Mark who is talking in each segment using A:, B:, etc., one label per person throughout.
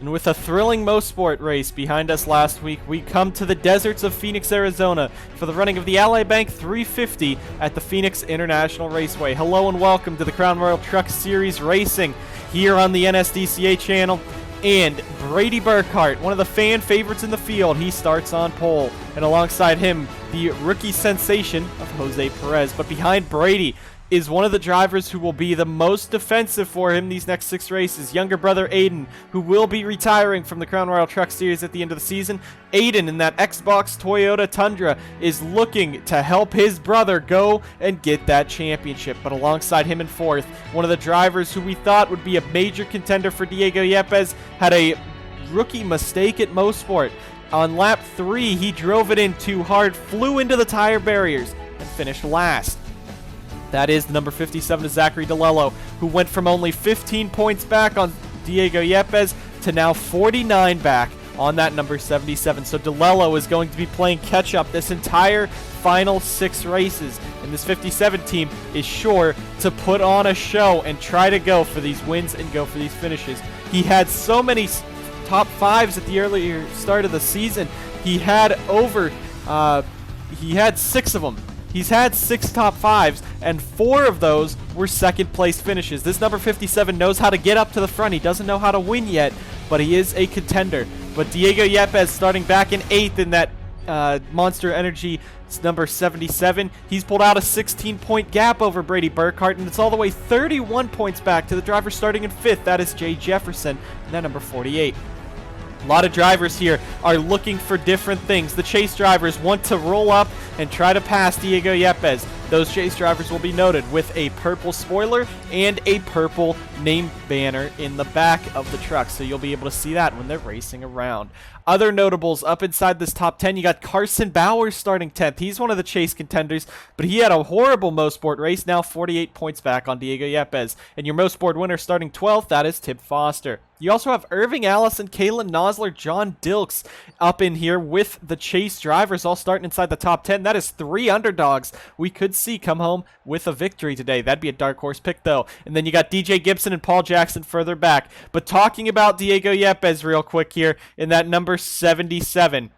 A: And with a thrilling Mosport race behind us last week, we come to the deserts of Phoenix, Arizona for the running of the Ally Bank 350 at the Phoenix International Raceway. Hello and welcome to the Crown Royal Truck Series Racing here on the NSDCA channel. And Brady Burkhart, one of the fan favorites in the field, he starts on pole. And alongside him, the rookie sensation of Jose Perez. But behind Brady is one of the drivers who will be the most defensive for him these next 6 races. Younger brother Aiden, who will be retiring from the Crown Royal Truck Series at the end of the season. Aiden, in that Xbox Toyota Tundra, is looking to help his brother go and get that championship. But alongside him in 4th, one of the drivers who we thought would be a major contender for Diego Yepes had a rookie mistake at Mosport. On lap 3, he drove it in too hard, flew into the tire barriers, and finished last. That is the number 57 to Zachary DeLello, who went from only 15 points back on Diego Yepes to now 49 back on that number 77. So DeLello is going to be playing catch-up this entire final 6 races. And this 57 team is sure to put on a show and try to go for these wins and go for these finishes. He had so many top 5s at the earlier start of the season. He had 6 of them. He's had 6 top 5s, and 4 of those were second place finishes. This number 57 knows how to get up to the front. He doesn't know how to win yet, but he is a contender. But Diego Yepes starting back in 8th in that Monster Energy number 77. He's pulled out a 16-point gap over Brady Burkhart, and it's all the way 31 points back to the driver starting in 5th. That is Jay Jefferson, and that number 48. A lot of drivers here are looking for different things. The chase drivers want to roll up and try to pass Diego Yepes. Those chase drivers will be noted with a purple spoiler and a purple name banner in the back of the truck, so you'll be able to see that when they're racing around. Other notables up inside this top 10, you got Carson Bowers starting 10th. He's one of the chase contenders, but he had a horrible Mosport race, now 48 points back on Diego Yepes. And your Mosport winner starting 12th, that is Tip Foster. You also have Irving Allison, Kalen Nosler, John Dilks up in here with the chase drivers all starting inside the top 10. That is 3 underdogs we could see come home with a victory today. That'd be a dark horse pick, though. And then you got DJ Gibson and Paul Jackson further back. But talking about Diego Yepes real quick here in that number 77.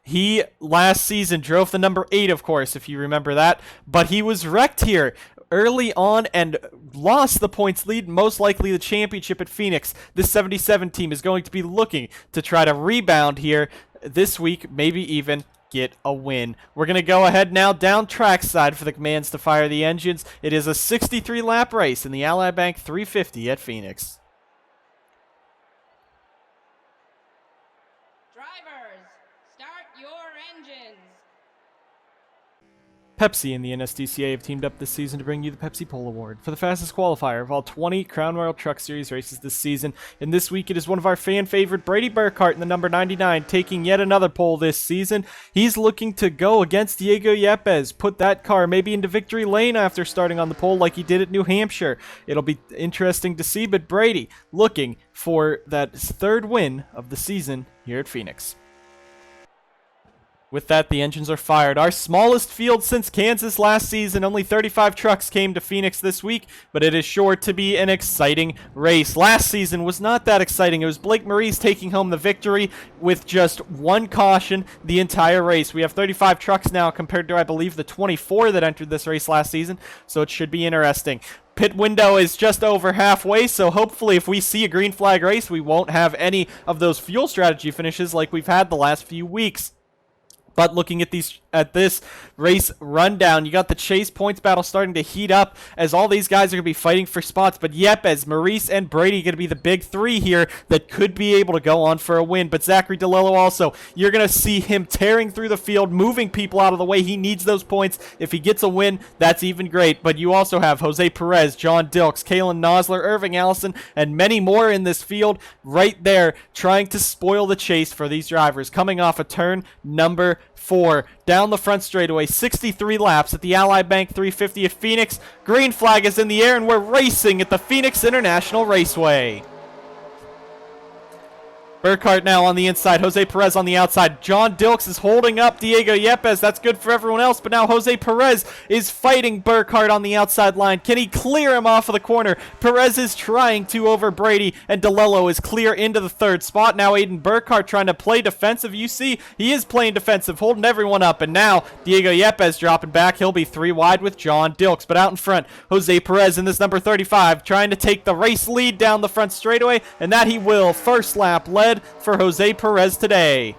A: He last season drove the number 8, of course, if you remember that. But he was wrecked here early on and lost the points lead, most likely the championship at Phoenix. This 77 team is going to be looking to try to rebound here this week, maybe even get a win. We're going to go ahead now down trackside for the commands to fire the engines. It is a 63-lap race in the Ally Bank 350 at Phoenix.
B: Drivers, start your engines.
A: Pepsi and the NSDCA have teamed up this season to bring you the Pepsi Pole Award for the fastest qualifier of all 20 Crown Royal Truck Series races this season. And this week it is one of our fan favorite Brady Burkhart in the number 99 taking yet another pole this season. He's looking to go against Diego Yepes, put that car maybe into victory lane after starting on the pole like he did at New Hampshire. It'll be interesting to see, but Brady looking for that 3rd win of the season here at Phoenix. With that, the engines are fired. Our smallest field since Kansas last season. Only 35 trucks came to Phoenix this week, but it is sure to be an exciting race. Last season was not that exciting. It was Blake Maurice taking home the victory with just 1 caution the entire race. We have 35 trucks now compared to, I believe, the 24 that entered this race last season, so it should be interesting. Pit window is just over halfway, so hopefully if we see a green flag race, we won't have any of those fuel strategy finishes like we've had the last few weeks. But looking at this race rundown, you got the chase points battle starting to heat up as all these guys are going to be fighting for spots. But Yepes, Maurice, and Brady going to be the big 3 here that could be able to go on for a win. But Zachary DeLello also, you're going to see him tearing through the field, moving people out of the way. He needs those points. If he gets a win, that's even great. But you also have Jose Perez, John Dilks, Kalen Nosler, Irving Allison, and many more in this field right there trying to spoil the chase for these drivers. Coming off a turn number 4 down the front straightaway, 63 laps at the Ally Bank 350 at Phoenix. Green flag is in the air and we're racing at the Phoenix International Raceway. Burkhardt now on the inside. Jose Perez on the outside. John Dilks is holding up Diego Yepes. That's good for everyone else. But now Jose Perez is fighting Burkhardt on the outside line. Can he clear him off of the corner? Perez is trying to over Brady. And DeLello is clear into the third spot. Now Aiden Burkhardt trying to play defensive. You see, he is playing defensive, holding everyone up. And now Diego Yepes dropping back. He'll be 3 wide with John Dilks. But out in front, Jose Perez in this number 35 trying to take the race lead down the front straightaway. And that he will. First lap led for Jose Perez today.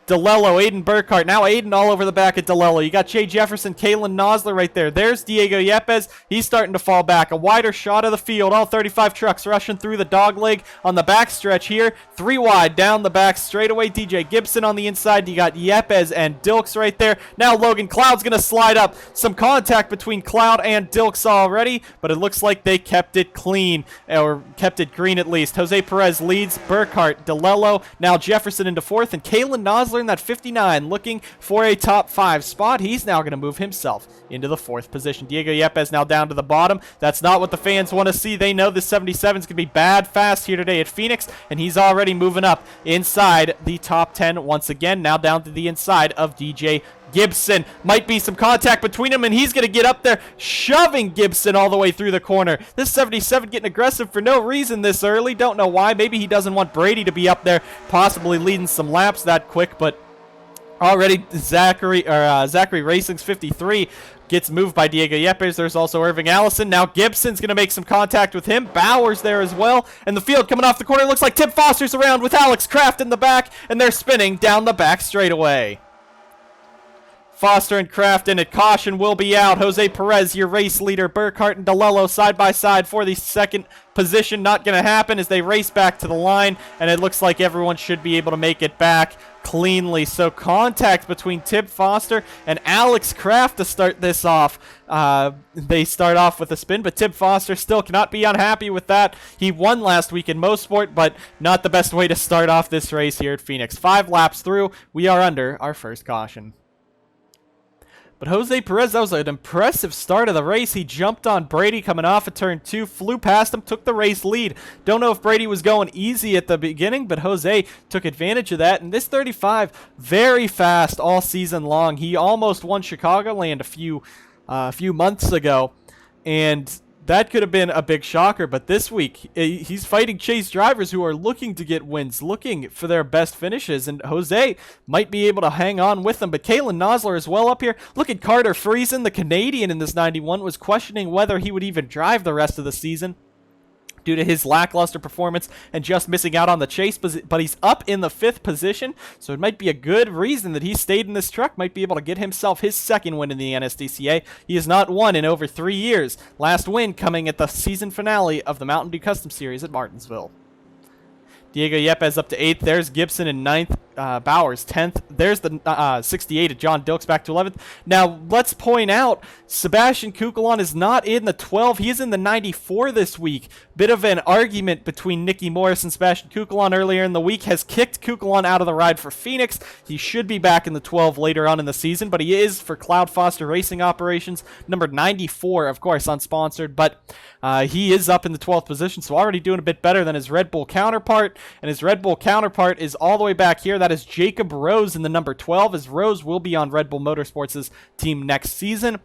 A: DeLello, Aiden Burkhardt. Now Aiden all over the back at DeLello. You got Jay Jefferson, Kalen Nosler right there. There's Diego Yepes. He's starting to fall back. A wider shot of the field. All 35 trucks rushing through the dog leg on the back stretch here. 3 wide down the back straightaway. DJ Gibson on the inside. You got Yepes and Dilks right there. Now Logan Cloud's going to slide up. Some contact between Cloud and Dilks already, but it looks like they kept it clean, or kept it green at least. Jose Perez leads. Burkhardt, DeLello. Now Jefferson into 4th, and Kalen Nosler in that 59 looking for a top 5 spot. He's now going to move himself into the 4th position. Diego Yepes now down to the bottom. That's not what the fans want to see. They know this 77 is going to be bad fast here today at Phoenix, and he's already moving up inside the top 10 once again. Now down to the inside of DJ Gibson. Might be some contact between them, and he's going to get up there, shoving Gibson all the way through the corner. This 77 getting aggressive for no reason this early. Don't know why. Maybe he doesn't want Brady to be up there, possibly leading some laps that quick, but already Zachary Racing's 53 gets moved by Diego Yepes. There's also Irving Allison. Now Gibson's going to make some contact with him. Bowers there as well. And the field coming off the corner. Looks like Tim Foster's around with Alex Kraft in the back, and they're spinning down the back straightaway. Foster and Kraft in it. Caution will be out. Jose Perez, your race leader. Burkhardt and DeLello side by side for the 2nd position. Not going to happen as they race back to the line, and it looks like everyone should be able to make it back cleanly. So contact between Tim Foster and Alex Kraft to start this off. They start off with a spin, but Tim Foster still cannot be unhappy with that. He won last week in Mosport, but not the best way to start off this race here at Phoenix. 5 laps through, we are under our first caution. But Jose Perez, that was an impressive start of the race. He jumped on Brady coming off of turn 2, flew past him, took the race lead. Don't know if Brady was going easy at the beginning, but Jose took advantage of that. And this 35, very fast all season long. He almost won Chicagoland a few months ago, and that could have been a big shocker, but this week, he's fighting chase drivers who are looking to get wins, looking for their best finishes, and Jose might be able to hang on with them. But Kalen Nosler is well up here. Look at Carter Friesen, the Canadian in this 91, was questioning whether he would even drive the rest of the season due to his lackluster performance and just missing out on the chase, but he's up in the 5th position, so it might be a good reason that he stayed in this truck, might be able to get himself his 2nd win in the NSDCA. He has not won in over 3 years. Last win coming at the season finale of the Mountain Dew Custom Series at Martinsville. Diego Yepes up to 8th. There's Gibson in 9th. Bowers 10th. There's the 68 of John Dilks back to 11th. Now, let's point out, Sebastian Kukulon is not in the 12. He is in the 94 this week. Bit of an argument between Nicky Morris and Sebastian Kukulon earlier in the week has kicked Kukulon out of the ride for Phoenix. He should be back in the 12 later on in the season, but he is for Cloud Foster Racing Operations. Number 94, of course, unsponsored, but he is up in the 12th position, so already doing a bit better than his Red Bull counterpart, and his Red Bull counterpart is all the way back here. That is Jacob Rose in the number 12, as Rose will be on Red Bull Motorsports' team next season.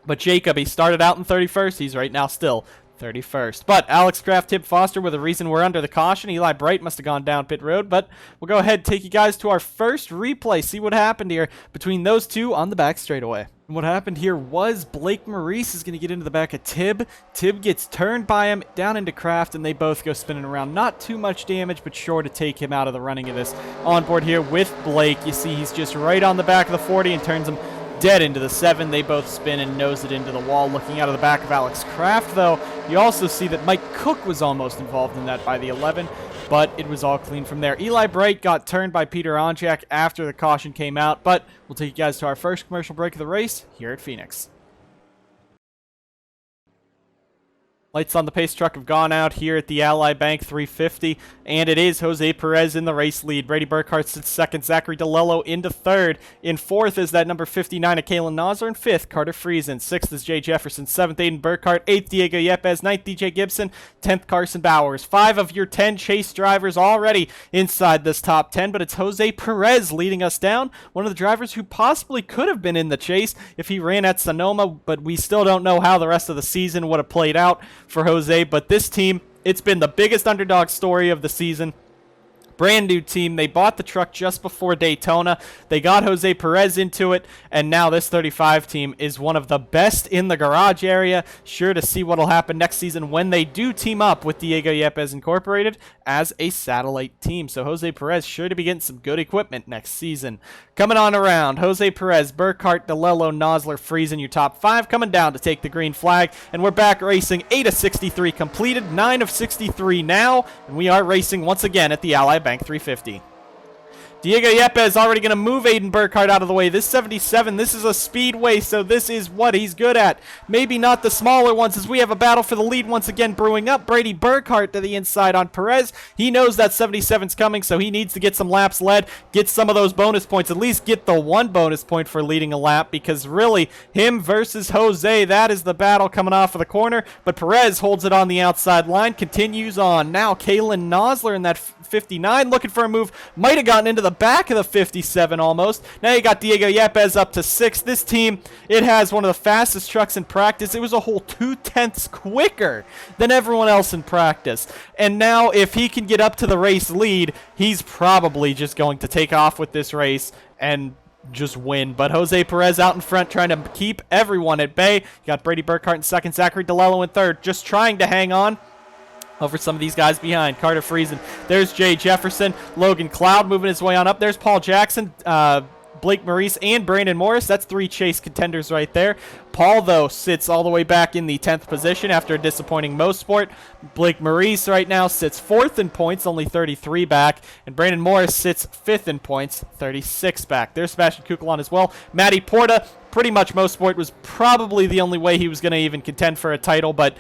A: But Jacob, he started out in 31st. He's right now still 31st. But Alex Kraft, Tim Foster were the reason we're under the caution. Eli Bright must have gone down pit road, but we'll go ahead and take you guys to our first replay, see what happened here between those two on the back straightaway. And what happened here was Blake Maurice is going to get into the back of Tib. Tib gets turned by him down into Kraft, and they both go spinning around. Not too much damage, but sure to take him out of the running of this. On board here with Blake, you see he's just right on the back of the 40 and turns him dead into the 7. They both spin and nose it into the wall. Looking out of the back of Alex Kraft, though, you also see that Mike Cook was almost involved in that by the 11, but it was all clean from there. Eli Bright got turned by Peter Onjak after the caution came out, but we'll take you guys to our first commercial break of the race here at Phoenix. Lights on the pace truck have gone out here at the Ally Bank 350, and it is Jose Perez in the race lead. Brady Burkhart sits second, Zachary DeLello into third. In fourth is that number 59 of Kalen Nosler. In fifth, Carter Friesen. Sixth is Jay Jefferson. Seventh, Aiden Burkhart. Eighth, Diego Yepes. Ninth, DJ Gibson. 10th, Carson Bowers. 5 of your 10 chase drivers already inside this top 10, but it's Jose Perez leading us down. One of the drivers who possibly could have been in the chase if he ran at Sonoma, but we still don't know how the rest of the season would have played out for Jose. But this team, it's been the biggest underdog story of the season. Brand new team. They bought the truck just before Daytona. They got Jose Perez into it, and now this 35 team is one of the best in the garage area. Sure to see what will happen next season when they do team up with Diego Yepes Incorporated as a satellite team. So Jose Perez sure to be getting some good equipment next season. Coming on around, Jose Perez, Burkhart, DeLello, Nosler, Friesen, your top 5 coming down to take the green flag, and we're back racing. 8 of 63 completed, 9 of 63 now, and we are racing once again at the Ally Bank 350. Diego Yepes already going to move Aiden Burkhart out of the way. This 77, this is a speedway, so this is what he's good at. Maybe not the smaller ones, as we have a battle for the lead once again brewing up. Brady Burkhart to the inside on Perez. He knows that 77's coming, so he needs to get some laps led, get some of those bonus points, at least get the 1 bonus point for leading a lap, because really, him versus Jose, that is the battle coming off of the corner. But Perez holds it on the outside line, continues on. Now Kalen Nosler in that 59 looking for a move, might have gotten into the back of the 57 almost. Now you got Diego Yepes up to 6th. This team, it has one of the fastest trucks in practice. It was a whole 2/10 quicker than everyone else in practice. And now if he can get up to the race lead, he's probably just going to take off with this race and just win. But Jose Perez out in front trying to keep everyone at bay. You got Brady Burkhart in second, Zachary DeLello in third, just trying to hang on over some of these guys behind. Carter Friesen. There's Jay Jefferson. Logan Cloud moving his way on up. There's Paul Jackson, Blake Maurice, and Brandon Morris. That's 3 chase contenders right there. Paul, though, sits all the way back in the 10th position after a disappointing Mosport. Blake Maurice right now sits 4th in points, only 33 back. And Brandon Morris sits 5th in points, 36 back. There's Sebastian Kukulon as well. Matty Porta, pretty much Mosport was probably the only way he was going to even contend for a title, but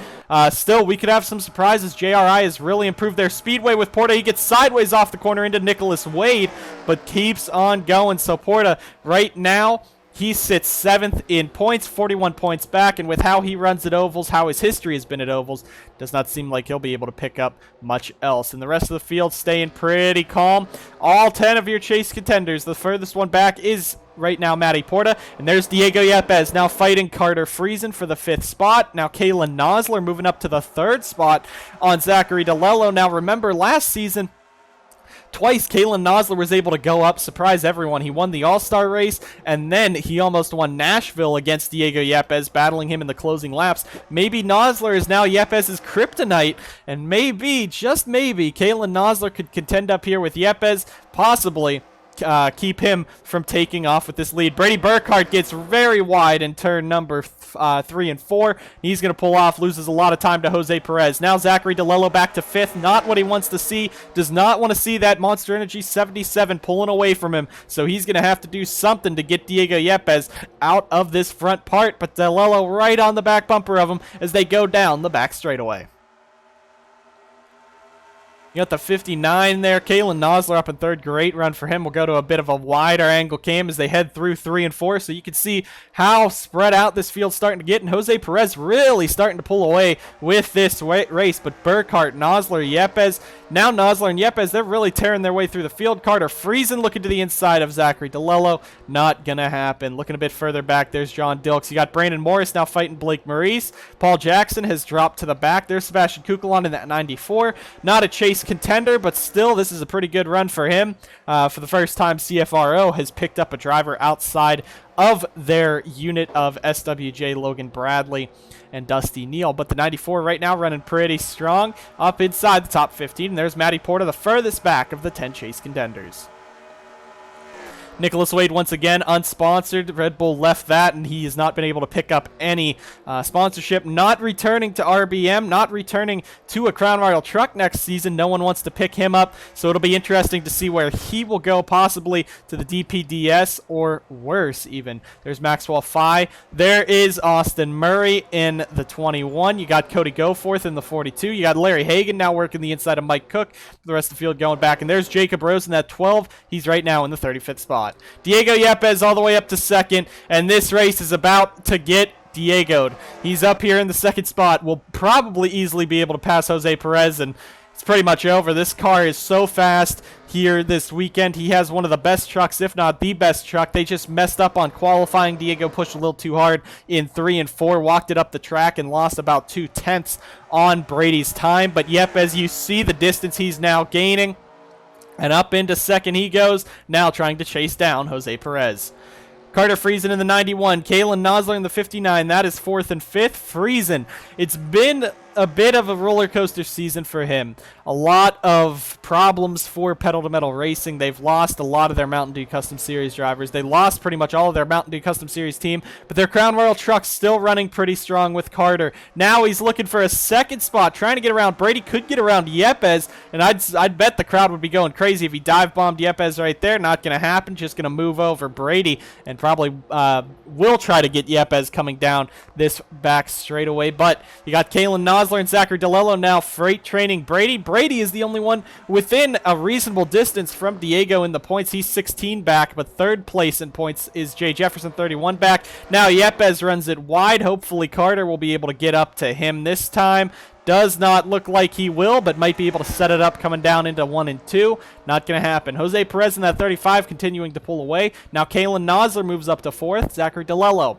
A: still, we could have some surprises. JRI has really improved their speedway with Porta. He gets sideways off the corner into Nicholas Wade, but keeps on going. So Porta, right now, he sits 7th in points, 41 points back, and with how he runs at ovals, how his history has been at ovals, does not seem like he'll be able to pick up much else. And the rest of the field staying pretty calm. All 10 of your chase contenders. The furthest one back is right now Matty Porta, and there's Diego Yepes now fighting Carter Friesen for the 5th spot. Now Kalen Nosler moving up to the 3rd spot on Zachary DeLello. Now remember, last season, twice Kalen Nosler was able to go up, surprise everyone. He won the All-Star race, and then he almost won Nashville against Diego Yepes, battling him in the closing laps. Maybe Nosler is now Yepes' kryptonite, and maybe, just maybe, Kalen Nosler could contend up here with Yepes, possibly keep him from taking off with this lead. Brady Burkhart gets very wide in turn number 3 and 4. He's going to pull off, loses a lot of time to Jose Perez. Now Zachary DeLello back to 5th. Not what he wants to see. Does not want to see that Monster Energy 77 pulling away from him. So he's going to have to do something to get Diego Yepes out of this front part. But DeLello right on the back bumper of him as they go down the back straightaway. You got the 59 there. Kalen Nosler up in 3rd. Great run for him. We'll go to a bit of a wider angle cam as they head through 3 and 4. So you can see how spread out this field's starting to get. And Jose Perez really starting to pull away with this race. But Burkhart, Nosler, Yepes. Now Nosler and Yepes, they're really tearing their way through the field. Carter Friesen looking to the inside of Zachary DeLello. Not going to happen. Looking a bit further back, there's John Dilks. You got Brandon Morris now fighting Blake Maurice. Paul Jackson has dropped to the back. There's Sebastian Kukulon in that 94. Not a chase contender, but still, this is a pretty good run for him. For the first time, CFRO has picked up a driver outside of their unit of SWJ, Logan Bradley and Dusty Neal. But the 94 right now running pretty strong up inside the top 15. And there's Matty Porta, the furthest back of the 10 chase contenders. Nicholas Wade once again unsponsored. Red Bull left that, and he has not been able to pick up any sponsorship. Not returning to RBM, not returning to a Crown Royal truck next season. No one wants to pick him up, so it'll be interesting to see where he will go, possibly to the DPDS or worse even. There's Maxwell Fye. There is Austin Murray in the 21. You got Cody Goforth in the 42. You got Larry Hagan now working the inside of Mike Cook. The rest of the field going back, and there's Jacob Rose in that 12. He's right now in the 35th spot. Diego Yepes all the way up to second, and this race is about to get Diego'd. He's up here in the second spot. Will probably easily be able to pass Jose Perez, and it's pretty much over. This car is so fast here this weekend. He has one of the best trucks, if not the best truck. They just messed up on qualifying. Diego pushed a little too hard in 3 and 4, walked it up the track, and lost about 2/10 on Brady's time. But yep, as you see the distance he's now gaining, and up into second he goes, now trying to chase down Jose Perez. Carter Friesen in the 91, Kalen Nosler in the 59. That is 4th and 5th. Friesen, it's been a bit of a roller coaster season for him. A lot of problems for Pedal to Metal Racing. They've lost a lot of their Mountain Dew Custom Series drivers. They lost pretty much all of their Mountain Dew Custom Series team, but their Crown Royal truck's still running pretty strong with Carter. Now he's looking for a second spot, trying to get around Brady. Could get around Yepes, and I'd bet the crowd would be going crazy if he dive bombed Yepes right there. Not going to happen. Just going to move over Brady, and probably will try to get Yepes coming down this back straightaway. But you got Kalen Nosler and Zachary DeLello now freight training Brady. Brady is the only one within a reasonable distance from Diego in the points. He's 16 back, but third place in points is Jay Jefferson, 31 back. Now Yepes runs it wide. Hopefully Carter will be able to get up to him this time. Does not look like he will, but might be able to set it up coming down into 1 and 2. Not going to happen. Jose Perez in that 35 continuing to pull away. Now Kalen Nosler moves up to 4th. Zachary DeLello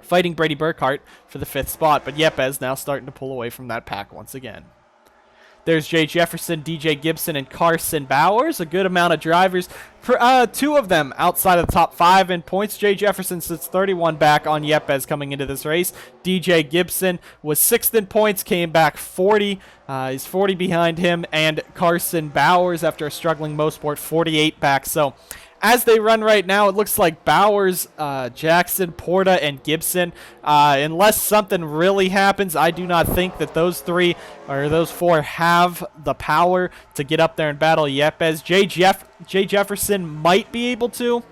A: fighting Brady Burkhart for the 5th spot, but Yepes now starting to pull away from that pack once again. There's Jay Jefferson, DJ Gibson, and Carson Bowers. A good amount of drivers. 2 of them outside of the top 5 in points. Jay Jefferson sits 31 back on Yepes coming into this race. DJ Gibson was 6th in points, came back 40. He's 40 behind him. And Carson Bowers, after a struggling Mosport, 48 back. So as they run right now, it looks like Bowers, Jackson, Porta, and Gibson. Unless something really happens, I do not think that those 3 or those 4 have the power to get up there and battle Yepes. Jay Jefferson might be able to.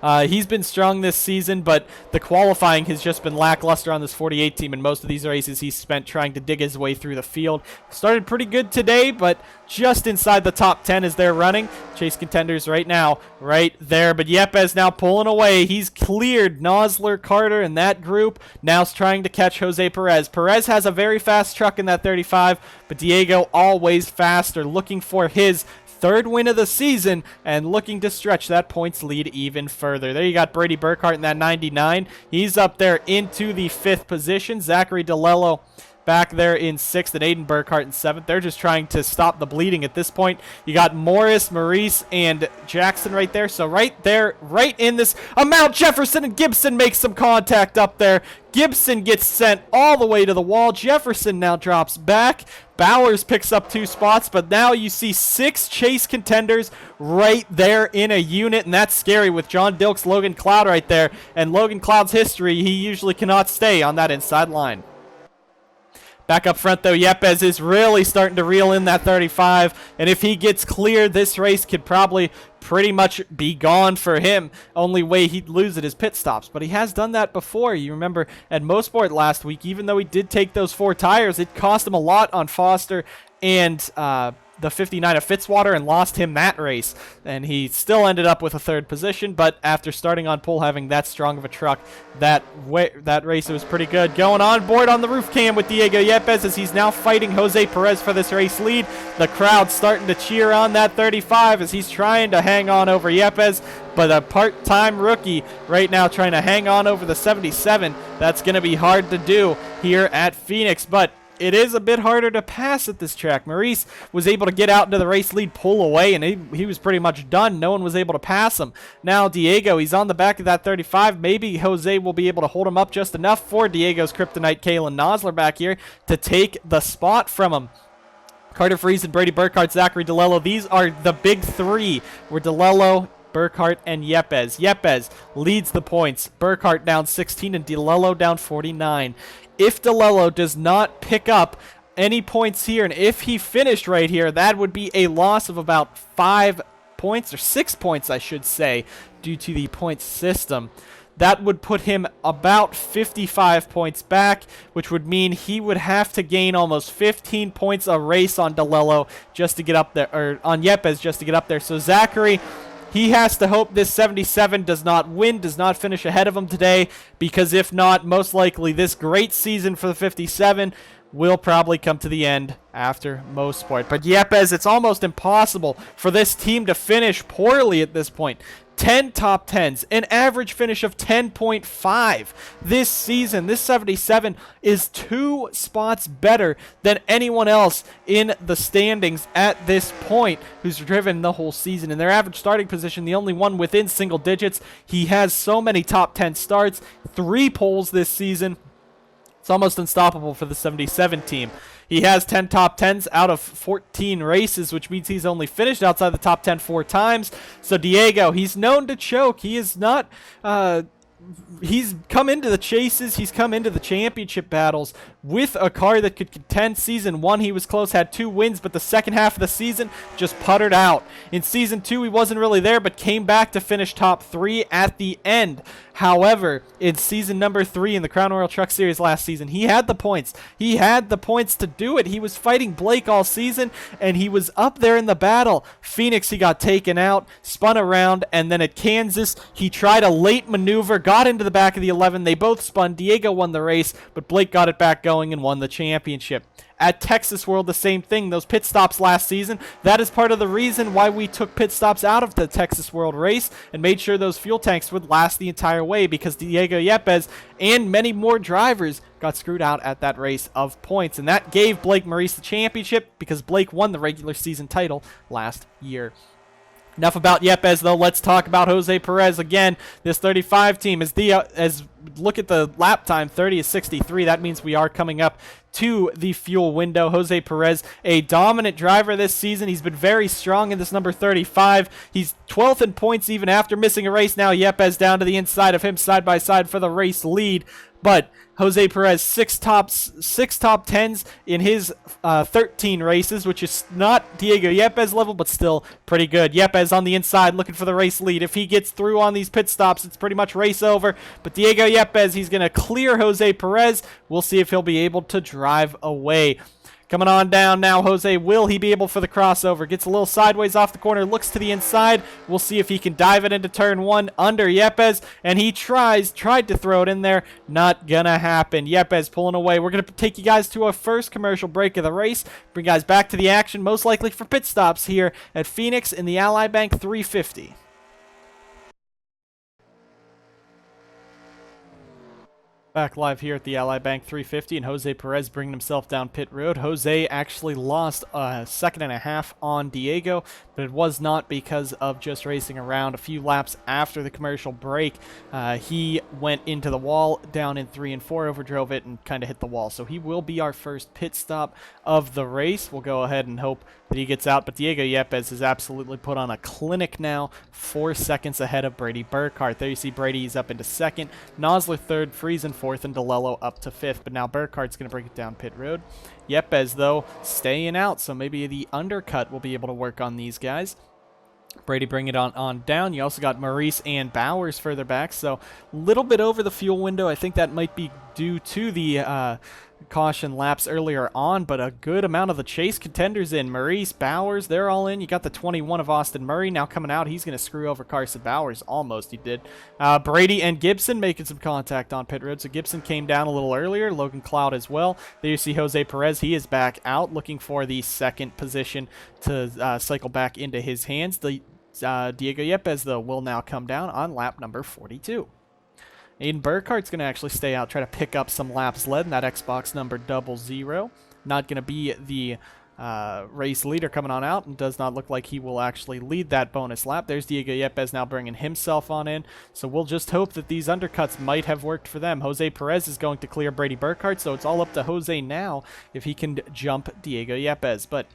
A: He's been strong this season, but the qualifying has just been lackluster on this 48 team. In most of these races, he's spent trying to dig his way through the field. Started pretty good today, but just inside the top 10 as they're running. Chase contenders right now, right there. But Yepes now pulling away. He's cleared Nosler, Carter, and that group. Now is trying to catch Jose Perez. Perez has a very fast truck in that 35, but Diego always faster, looking for his 3rd win of the season and looking to stretch that points lead even further. There you got Brady Burkhart in that 99. He's up there into the 5th position. Zachary DeLello back there in 6th, and Aiden Burkhart in 7th. They're just trying to stop the bleeding at this point. You got Morris, Maurice, and Jackson right there. So right there, right in this amount, Jefferson and Gibson make some contact up there. Gibson gets sent all the way to the wall. Jefferson now drops back. Bowers picks up 2 spots, but now you see 6 chase contenders right there in a unit, and that's scary with John Dilks, Logan Cloud right there. And Logan Cloud's history, he usually cannot stay on that inside line. Back up front, though, Yepes is really starting to reel in that 35, and if he gets cleared, this race could probably pretty much be gone for him. Only way he'd lose it is pit stops, but he has done that before. You remember at Mosport last week, even though he did take those 4 tires, it cost him a lot on Foster and the 59 of Fitzwater and lost him that race. And he still ended up with a 3rd position, but after starting on pole, having that strong of a truck, that race was pretty good. Going on board on the roof cam with Diego Yepes as he's now fighting Jose Perez for this race lead. The crowd starting to cheer on that 35 as he's trying to hang on over Yepes, but a part-time rookie right now trying to hang on over the 77. That's going to be hard to do here at Phoenix, but it is a bit harder to pass at this track. Maurice was able to get out into the race lead, pull away, and he was pretty much done. No one was able to pass him. Now Diego, he's on the back of that 35. Maybe Jose will be able to hold him up just enough for Diego's kryptonite Kalen Nosler back here to take the spot from him. Carter Friesen, Brady Burkhart, Zachary DeLello. These are the big 3 where DeLello, Burkhart and Yepes. Yepes leads the points. Burkhart down 16 and DeLello down 49. If DeLello does not pick up any points here, and if he finished right here, that would be a loss of about 5 points, or 6 points, I should say, due to the point system. That would put him about 55 points back, which would mean he would have to gain almost 15 points a race on DeLello just to get up there, or on Yepes just to get up there. So Zachary, he has to hope this 77 does not win, does not finish ahead of him today, because if not, most likely this great season for the 57 will probably come to the end after most sport. But Yepes, it's almost impossible for this team to finish poorly at this point. 10 top 10s, an average finish of 10.5 this season. This 77 is 2 spots better than anyone else in the standings at this point who's driven the whole season. In their average starting position, the only one within single digits. He has so many top 10 starts, 3 poles this season. It's almost unstoppable for the 77 team. He has 10 top 10s out of 14 races, which means he's only finished outside the top 10 4 times. So Diego, he's known to choke. He is not... he's come into the chases, he's come into the championship battles with a car that could contend. Season 1, he was close, had 2 wins, but the second half of the season just puttered out. In Season 2, he wasn't really there, but came back to finish top 3 at the end. However, in season number 3 in the Crown Royal Truck Series last season, he had the points. He had the points to do it. He was fighting Blake all season, and he was up there in the battle. Phoenix, he got taken out, spun around, and then at Kansas, he tried a late maneuver, got into the back of the 11. They both spun. Diego won the race, but Blake got it back going and won the championship. At Texas World, the same thing. Those pit stops last season, that is part of the reason why we took pit stops out of the Texas World race and made sure those fuel tanks would last the entire way, because Diego Yepes and many more drivers got screwed out at that race of points. And that gave Blake Maurice the championship, because Blake won the regular season title last year. Enough about Yepes, though. Let's talk about Jose Perez again. This 35 team is look at the lap time, 30 is 63. That means we are coming up to the fuel window. Jose Perez, a dominant driver this season. He's been very strong in this number 35. He's 12th in points even after missing a race. Now Yepes down to the inside of him, side by side for the race lead. But Jose Perez, 6 top 10s in his 13 races, which is not Diego Yepes level, but still pretty good. Yepes on the inside looking for the race lead. If he gets through on these pit stops, it's pretty much race over. But Diego Yepes, he's going to clear Jose Perez. We'll see if he'll be able to drive away. Coming on down now, Jose, will he be able for the crossover? Gets a little sideways off the corner, looks to the inside. We'll see if he can dive it into turn 1 under Yepes, and he tried to throw it in there. Not gonna happen. Yepes pulling away. We're gonna take you guys to our first commercial break of the race. Bring you guys back to the action, most likely for pit stops here at Phoenix in the Ally Bank 350. Back live here at the Ally Bank 350, and Jose Perez bringing himself down pit road. Jose actually lost a second and a half on Diego, but it was not because of just racing around. A few laps after the commercial break, he went into the wall down in 3 and 4, overdrove it, and kind of hit the wall. So he will be our first pit stop of the race. We'll go ahead and hope that he gets out, but Diego Yepes has absolutely put on a clinic now, 4 seconds ahead of Brady Burkhart. There you see Brady, he's up into 2nd, Nosler 3rd, Friesen 4th, and DeLello up to 5th, but now Burkhart's going to bring it down pit road. Yepes, though, staying out, so maybe the undercut will be able to work on these guys. Brady bring it on down. You also got Maurice and Bowers further back, so a little bit over the fuel window. I think that might be due to the caution laps earlier on, but a good amount of the chase contenders in. Maurice, Bowers, they're all in. You got the 21 of Austin Murray now coming out. He's going to screw over Carson Bowers. Almost he did. Brady and Gibson making some contact on pit road. So Gibson came down a little earlier. Logan Cloud as well. There you see Jose Perez. He is back out looking for the 2nd position to cycle back into his hands. The Diego Yepes, though, will now come down on lap number 42. Aiden Burkhart's going to actually stay out, try to pick up some laps led in that Xbox number 00. Not going to be the race leader coming on out, and does not look like he will actually lead that bonus lap. There's Diego Yepes now bringing himself on in, so we'll just hope that these undercuts might have worked for them. Jose Perez is going to clear Brady Burkhart, so it's all up to Jose now if he can jump Diego Yepes, but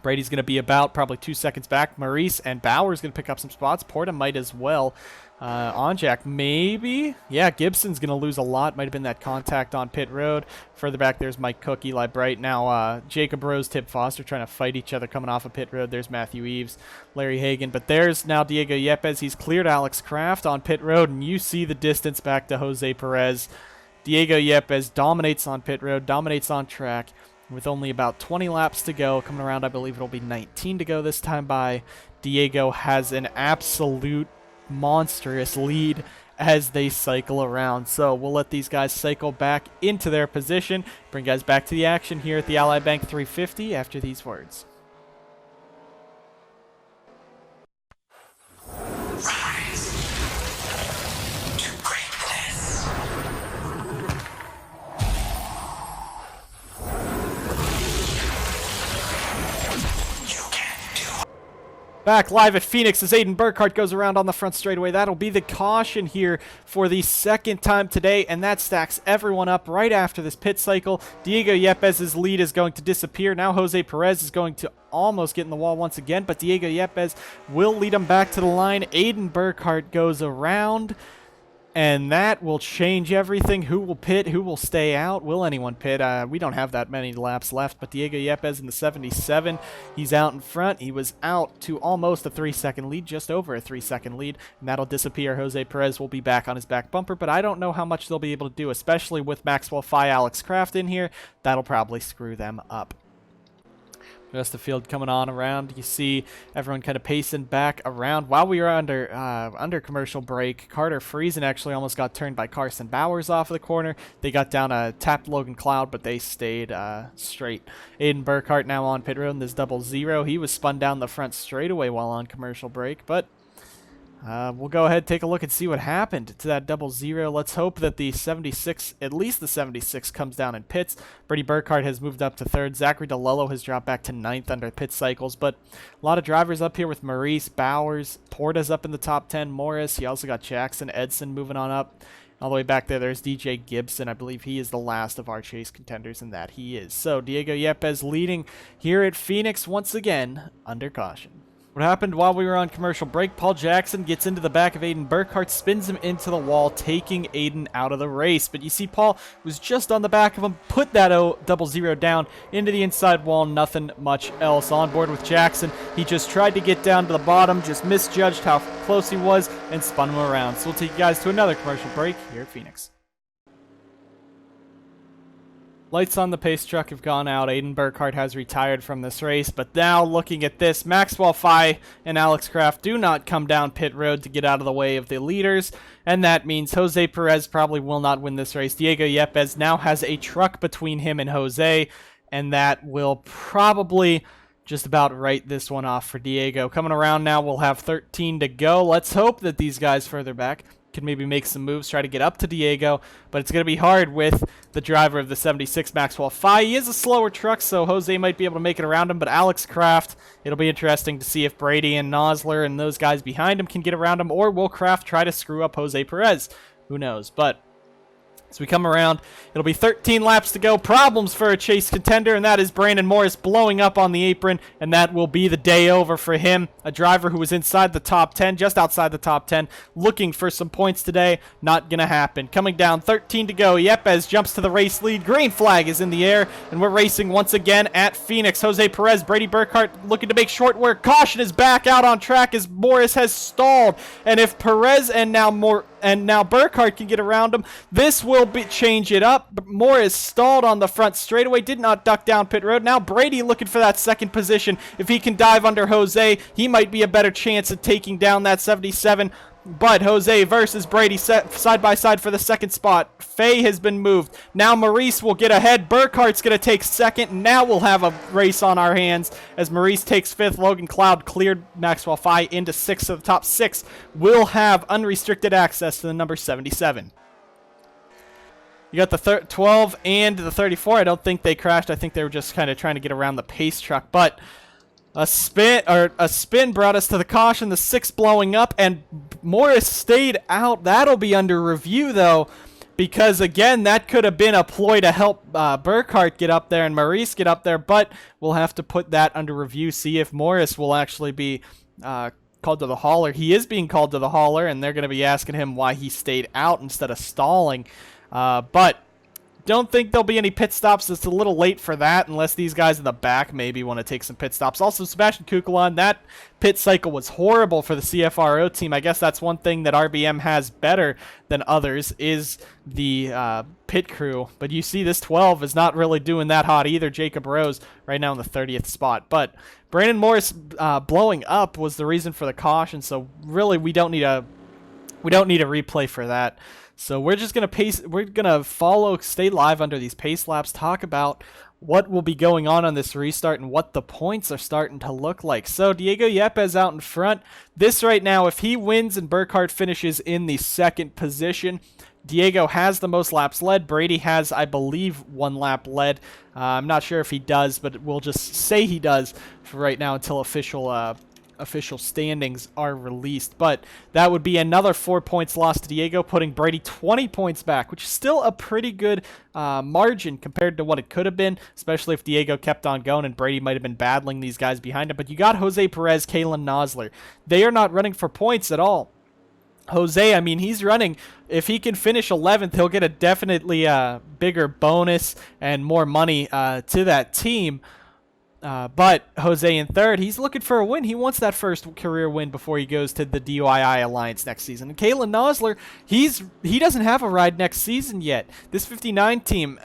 A: Brady's going to be about probably 2 seconds back. Maurice and Bauer's going to pick up some spots. Porta might as well. Onjak, maybe? Yeah, Gibson's going to lose a lot. Might have been that contact on pit road. Further back, there's Mike Cook, Eli Bright. Now, Jacob Rose, Tip Foster trying to fight each other coming off of pit road. There's Matthew Eves, Larry Hagan. But there's now Diego Yepes. He's cleared Alex Kraft on pit road, and you see the distance back to Jose Perez. Diego Yepes dominates on pit road, dominates on track. With only about 20 laps to go, coming around, I believe it'll be 19 to go this time by. Diego has an absolute monstrous lead as they cycle around. So we'll let these guys cycle back into their position. Bring guys back to the action here at the Ally Bank 350 after these words.
C: Rise to greatness.
A: Back live at Phoenix as Aiden Burkhart goes around on the front straightaway. That'll be the caution here for the second time today, and that stacks everyone up right after this pit cycle. Diego Yepes' lead is going to disappear. Now Jose Perez is going to almost get in the wall once again, but Diego Yepes will lead him back to the line. Aiden Burkhart goes around, and that will change everything. Who will pit? Who will stay out? Will anyone pit? We don't have that many laps left, but Diego Yepes in the 77, he's out in front. He was out to almost a 3-second lead, just over a 3-second lead, and that'll disappear. Jose Perez will be back on his back bumper, but I don't know how much they'll be able to do, especially with Maxwell Fye, Alex Kraft in here. That'll probably screw them up. The rest of the field coming on around. You see everyone kind of pacing back around. While we were under commercial break, Carter Friesen actually almost got turned by Carson Bowers off of the corner. They got down a tapped Logan Cloud, but they stayed straight. Aiden Burkhart now on pit road in this 00. He was spun down the front straightaway while on commercial break, but we'll go ahead and take a look and see what happened to that 00. Let's hope that the 76, at least the 76, comes down in pits. Brady Burkhart has moved up to 3rd. Zachary DeLello has dropped back to 9th under pit cycles. But a lot of drivers up here with Maurice, Bowers, Porta's up in the top 10, Morris. You also got Jackson, Edson moving on up. All the way back there's DJ Gibson. I believe he is the last of our chase contenders, and that he is. So Diego Yepes leading here at Phoenix once again under caution. What happened while we were on commercial break, Paul Jackson gets into the back of Aiden Burkhart, spins him into the wall, taking Aiden out of the race. But you see Paul was just on the back of him, put that 00 down into the inside wall, nothing much else. On board with Jackson, he just tried to get down to the bottom, just misjudged how close he was, and spun him around. So we'll take you guys to another commercial break here at Phoenix. Lights on the pace truck have gone out. Aiden Burkhart has retired from this race, but now looking at this, Maxwell Fye and Alex Kraft do not come down pit road to get out of the way of the leaders, and that means Jose Perez probably will not win this race. Diego Yepes now has a truck between him and Jose, and that will probably just about write this one off for Diego. Coming around now, we'll have 13 to go. Let's hope that these guys further back can maybe make some moves, try to get up to Diego, but it's going to be hard with the driver of the 76, Maxwell Fye. He is a slower truck, so Jose might be able to make it around him, but Alex Kraft, it'll be interesting to see if Brady and Nosler and those guys behind him can get around him, or will Kraft try to screw up Jose Perez? Who knows? But as we come around, it'll be 13 laps to go. Problems for a chase contender, and that is Brandon Morris blowing up on the apron, and that will be the day over for him. A driver who was inside the top 10, just outside the top 10, looking for some points today. Not going to happen. Coming down, 13 to go. Yepes jumps to the race lead. Green flag is in the air, and we're racing once again at Phoenix. Jose Perez, Brady Burkhart looking to make short work. Caution is back out on track as Morris has stalled, and if Perez and now Burkhart can get around him, this will change it up. But Morris stalled on the front straightaway, did not duck down pit road. Now Brady looking for that second position. If he can dive under Jose, he might be a better chance at taking down that 77. But Jose versus Brady set side by side for the second spot. Faye has been moved. Now Maurice will get ahead. Burkhart's going to take second. Now we'll have a race on our hands as Maurice takes fifth. Logan Cloud cleared Maxwell Fye into sixth. So the top six will have unrestricted access to the number 77. You got the 12 and the 34. I don't think they crashed. I think they were just kind of trying to get around the pace truck. But a spin brought us to the caution. The 6 blowing up, and Morris stayed out. That'll be under review, though. because, again, that could have been a ploy to help Burkhart get up there and Maurice get up there, but we'll have to put that under review, see if Morris will actually be called to the hauler. He is being called to the hauler, and they're going to be asking him why he stayed out instead of stalling. But don't think there'll be any pit stops. It's a little late for that, unless these guys in the back maybe want to take some pit stops. Also, Sebastian Kukulon, that pit cycle was horrible for the CFRO team. I guess that's one thing that RBM has better than others is the pit crew. But you see this 12 is not really doing that hot either. Jacob Rose right now in the 30th spot. But Brandon Morris blowing up was the reason for the caution, so really we don't need a replay for that. So we're just gonna stay live under these pace laps, talk about what will be going on this restart and what the points are starting to look like. So Diego Yepes out in front. This right now, if he wins and Burkhart finishes in the second position, Diego has the most laps led. Brady has, I believe, 1 lap led. I'm not sure if he does, but we'll just say he does for right now until official standings are released. But that would be another 4 points lost to Diego, putting Brady 20 points back, which is still a pretty good margin compared to what it could have been, especially if Diego kept on going and Brady might have been battling these guys behind him. But you got Jose Perez, Kalen Nosler. They are not running for points at all. Jose, I mean, he's running. If he can finish 11th, he'll get a definitely bigger bonus and more money to that team. But Jose in third, he's looking for a win. He wants that first career win before he goes to the DIY Alliance next season. And Kalen Nosler, he doesn't have a ride next season yet. This 59 team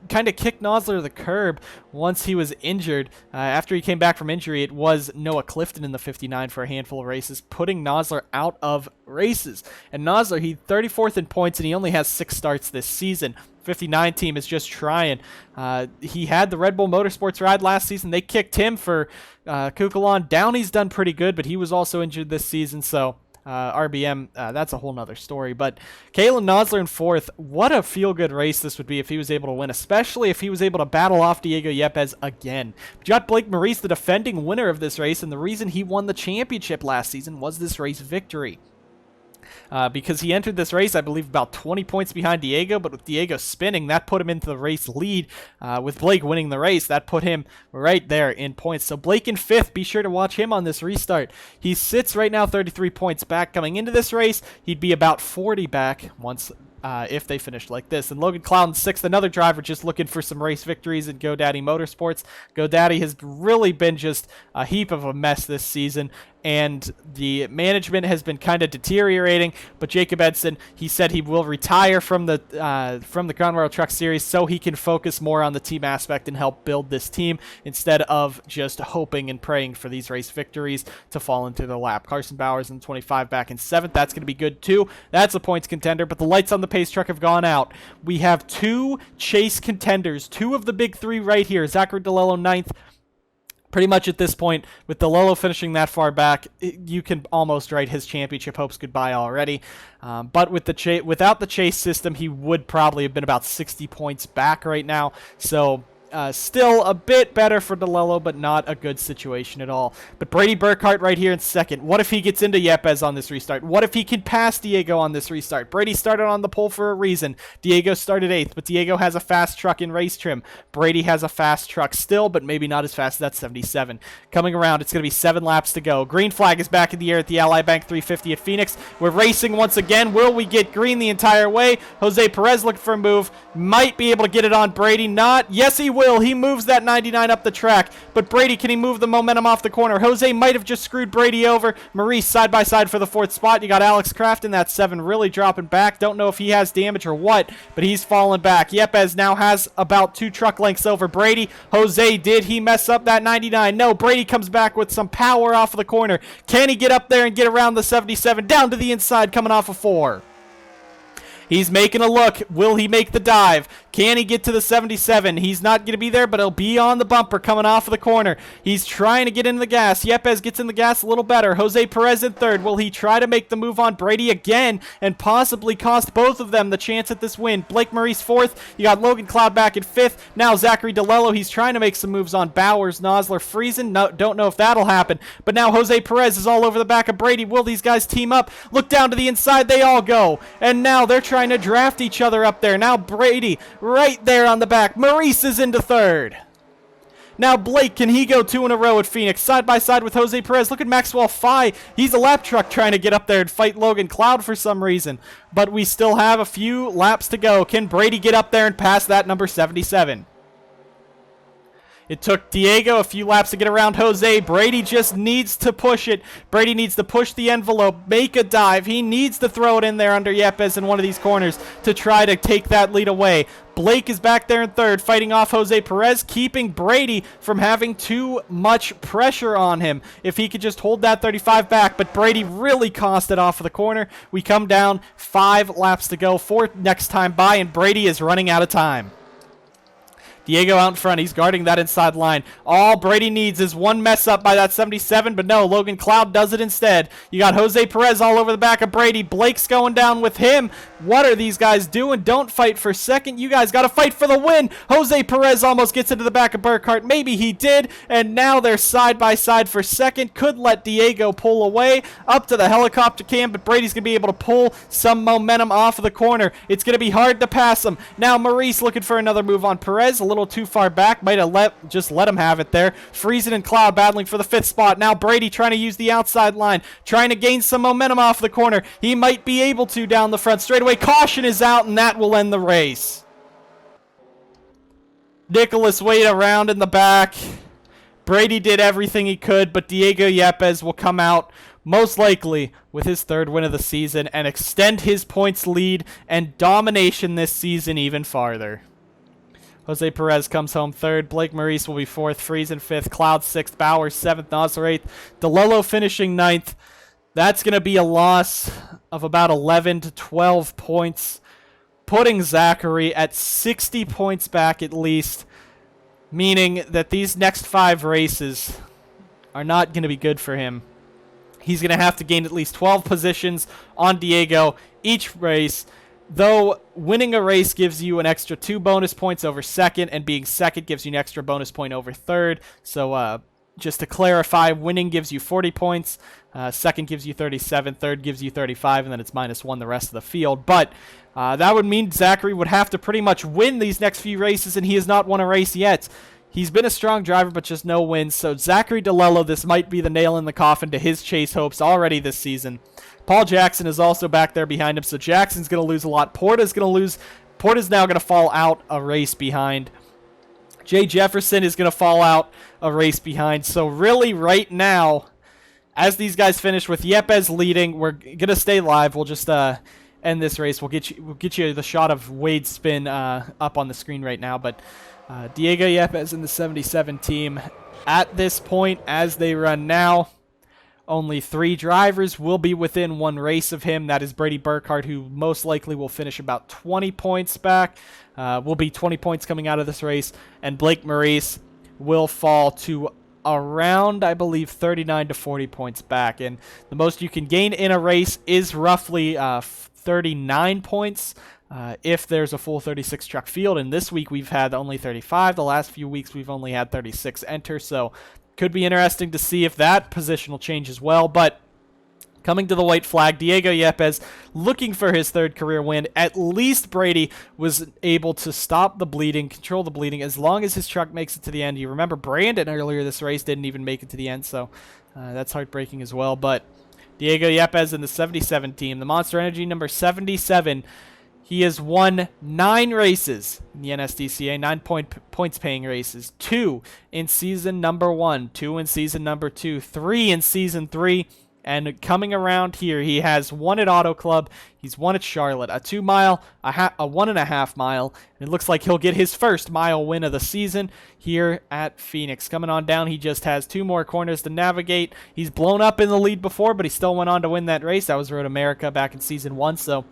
A: kind of kicked Nosler to the curb once he was injured. After he came back from injury, it was Noah Clifton in the 59 for a handful of races, putting Nosler out of races. And Nosler, he's 34th in points, and he only has 6 starts this season. 59 team is just trying. He had the Red Bull Motorsports ride last season. They kicked him for Kukulon. Downey's done pretty good, but he was also injured this season, so RBM, that's a whole nother story. But Kalen Nosler in 4th, what a feel-good race this would be if he was able to win, especially if he was able to battle off Diego Yepes again. But you got Blake Maurice, the defending winner of this race, and the reason he won the championship last season was this race victory. Because he entered this race, I believe, about 20 points behind Diego, but with Diego spinning, that put him into the race lead. With Blake winning the race, that put him right there in points. So Blake in 5th, be sure to watch him on this restart. He sits right now 33 points back. Coming into this race, he'd be about 40 back once if they finished like this. And Logan Cloud in 6th, another driver just looking for some race victories in GoDaddy Motorsports. GoDaddy has really been just a heap of a mess this season, and the management has been kind of deteriorating. But Jacob Edson, he said he will retire from the Crown Royal Truck Series so he can focus more on the team aspect and help build this team instead of just hoping and praying for these race victories to fall into the lap. Carson Bowers in 25 back in 7th. That's going to be good too. That's a points contender, but the lights on the pace truck have gone out. We have 2 chase contenders, 2 of the big 3 right here. Zachary DeLello 9th. Pretty much at this point, with DeLello finishing that far back, you can almost write his championship hopes goodbye already. But with without the chase system, he would probably have been about 60 points back right now. So still a bit better for DeLello, but not a good situation at all. But Brady Burkhart right here in 2nd. What if he gets into Yepes on this restart? What if he can pass Diego on this restart? Brady started on the pole for a reason. Diego started 8th, but Diego has a fast truck in race trim. Brady has a fast truck still, but maybe not as fast as that 77. Coming around, it's going to be 7 laps to go. Green flag is back in the air at the Ally Bank 350 at Phoenix. We're racing once again. Will we get green the entire way? Jose Perez looking for a move. Might be able to get it on Brady. Not. Yes, he will. He moves that 99 up the track, but Brady, can he move the momentum off the corner? Jose might have just screwed Brady over. Maurice side by side for the 4th spot. You got Alex Kraft in that 7 really dropping back. Don't know if he has damage or what, but he's falling back. Yepes now has about 2 truck lengths over Brady. Jose, did he mess up that 99? No, Brady comes back with some power off of the corner. Can he get up there and get around the 77? Down to the inside, coming off of 4. He's making a look. Will he make the dive? Can he get to the 77? He's not going to be there, but he'll be on the bumper coming off of the corner. He's trying to get into the gas. Yepes gets in the gas a little better. Jose Perez in third. Will he try to make the move on Brady again and possibly cost both of them the chance at this win? Blake Maurice fourth. You got Logan Cloud back in fifth. Now Zachary DeLello. He's trying to make some moves on Bowers, Nosler, Friesen. No, don't know if that'll happen. But now Jose Perez is all over the back of Brady. Will these guys team up? Look down to the inside. They all go. And now they're trying to draft each other up there. Now Brady right there on the back. Maurice is into third. Now Blake, can he go two in a row at Phoenix? Side by side with Jose Perez. Look at Maxwell Fye. He's a lap truck trying to get up there and fight Logan Cloud for some reason. But we still have a few laps to go. Can Brady get up there and pass that number 77? It took Diego a few laps to get around Jose. Brady just needs to push it. Brady needs to push the envelope, make a dive. He needs to throw it in there under Yepes in one of these corners to try to take that lead away. Blake is back there in third, fighting off Jose Perez, keeping Brady from having too much pressure on him. If he could just hold that 35 back, but Brady really cost it off of the corner. We come down 5 laps to go, 4 next time by, and Brady is running out of time. Diego out in front. He's guarding that inside line. All Brady needs is one mess up by that 77, but no, Logan Cloud does it instead. You got Jose Perez all over the back of Brady. Blake's going down with him. What are these guys doing? Don't fight for second. You guys got to fight for the win. Jose Perez almost gets into the back of Burkhart. Maybe he did, and now they're side by side for second. Could let Diego pull away up to the helicopter cam, but Brady's going to be able to pull some momentum off of the corner. It's going to be hard to pass him. Now Maurice looking for another move on Perez. A little too far back. Might have just let him have it there. Friesen and Cloud battling for the 5th spot. Now Brady trying to use the outside line, trying to gain some momentum off the corner. He might be able to down the front straightaway. Caution is out, and that will end the race. Nicholas Wade around in the back. Brady did everything he could, but Diego Yepes will come out most likely with his 3rd win of the season and extend his points lead and domination this season even farther. Jose Perez comes home 3rd. Blake Maurice will be 4th. Friesen 5th. Cloud 6th. Bowers 7th. Nosler 8th. DeLello finishing 9th. That's going to be a loss of about 11 to 12 points, putting Zachary at 60 points back at least, meaning that these next 5 races are not going to be good for him. He's going to have to gain at least 12 positions on Diego each race. Though winning a race gives you an extra 2 bonus points over second, and being second gives you an extra bonus point over third. So just to clarify, winning gives you 40 points, second gives you 37, third gives you 35, and then it's -1 the rest of the field. But that would mean Zachary would have to pretty much win these next few races, and he has not won a race yet. He's been a strong driver, but just no wins. So Zachary DeLello, this might be the nail in the coffin to his chase hopes already this season. Paul Jackson is also back there behind him, so Jackson's going to lose a lot. Porta's going to lose. Porta's now going to fall out a race behind. Jay Jefferson is going to fall out a race behind. So really right now, as these guys finish with Yepes leading, we're going to stay live. We'll just end this race. We'll get you the shot of Wade's spin up on the screen right now. But Diego Yepes in the 77 team at this point, as they run now, only 3 drivers will be within 1 race of him. That is Brady Burkhart, who most likely will finish about 20 points back. Will be 20 points coming out of this race. And Blake Maurice will fall to around, I believe, 39 to 40 points back. And the most you can gain in a race is roughly 39 points if there's a full 36 truck field. And this week we've had only 35. The last few weeks we've only had 36 enter. So could be interesting to see if that position will change as well. But coming to the white flag, Diego Yepes looking for his 3rd career win. At least Brady was able to stop the bleeding, control the bleeding, as long as his truck makes it to the end. You remember Brandon earlier this race didn't even make it to the end, so that's heartbreaking as well. But Diego Yepes in the 77 team, the Monster Energy number 77. He has won 9 races in the NSDCA, 9 points paying races, 2 in season number 1, 2 in season number 2, 3 in season 3, and coming around here, he has 1 at Auto Club, he's 1 at Charlotte, a 2 mile, a 1.5 mile, and it looks like he'll get his 1st mile win of the season here at Phoenix. Coming on down, he just has 2 more corners to navigate. He's blown up in the lead before, but he still went on to win that race. That was Road America back in season 1, so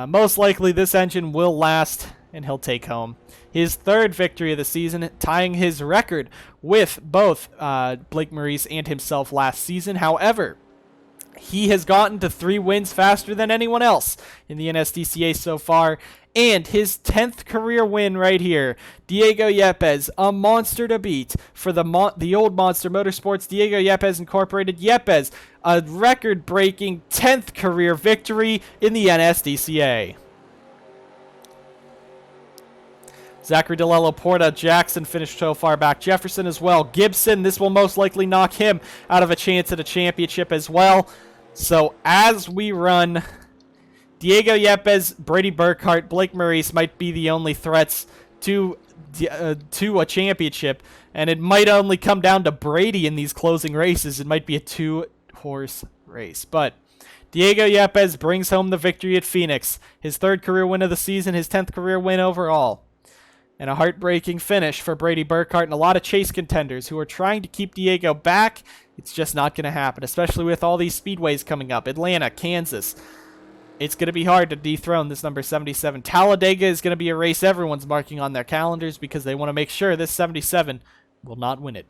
A: most likely this engine will last and he'll take home his 3rd victory of the season, tying his record with both Blake Maurice and himself last season. However, he has gotten to 3 wins faster than anyone else in the NSDCA so far, and his 10th career win right here. Diego Yepes, a monster to beat for the old Monster Motorsports. Diego Yepes Incorporated. Yepes, a record-breaking 10th career victory in the NSDCA. Zachary DeLello, Porta, Jackson finished so far back. Jefferson as well. Gibson, this will most likely knock him out of a chance at a championship as well. So as we run, Diego Yepes, Brady Burkhart, Blake Maurice might be the only threats to a championship, and it might only come down to Brady in these closing races. It might be a 2-horse race, but Diego Yepes brings home the victory at Phoenix. His 3rd career win of the season, his 10th career win overall. And a heartbreaking finish for Brady Burkhart and a lot of chase contenders who are trying to keep Diego back. It's just not going to happen, especially with all these speedways coming up. Atlanta, Kansas. It's going to be hard to dethrone this number 77. Talladega is going to be a race everyone's marking on their calendars because they want to make sure this 77 will not win it.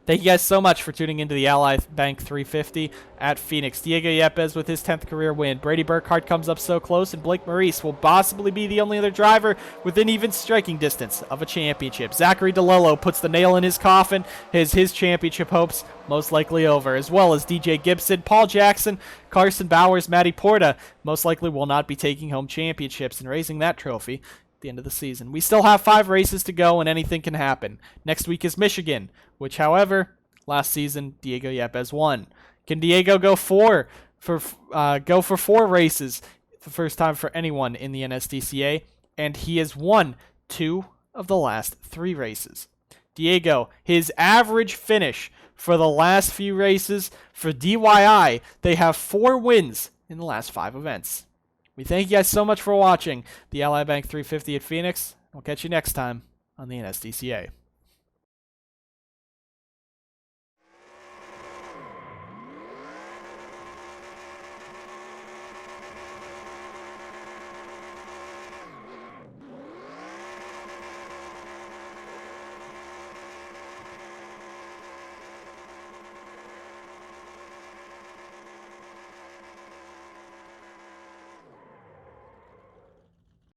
A: Thank you guys so much for tuning into the Ally Bank 350 at Phoenix. Diego Yepes with his 10th career win. Brady Burkhart comes up so close, and Blake Maurice will possibly be the only other driver within even striking distance of a championship. Zachary DeLello puts the nail in his coffin. His championship hopes most likely over, as well as DJ Gibson, Paul Jackson, Carson Bowers, Matty Porta most likely will not be taking home championships and raising that trophy the end of the season. We still have 5 races to go, and anything can happen. Next week is Michigan, which, however, last season Diego Yepes won. Can Diego go for 4 races? The first time for anyone in the NSDCA, and he has won 2 of the last 3 races. Diego, his average finish for the last few races for DYI, they have 4 wins in the last 5 events. We thank you guys so much for watching the Ally Bank 350 at Phoenix. We'll catch you next time on the NSDCA.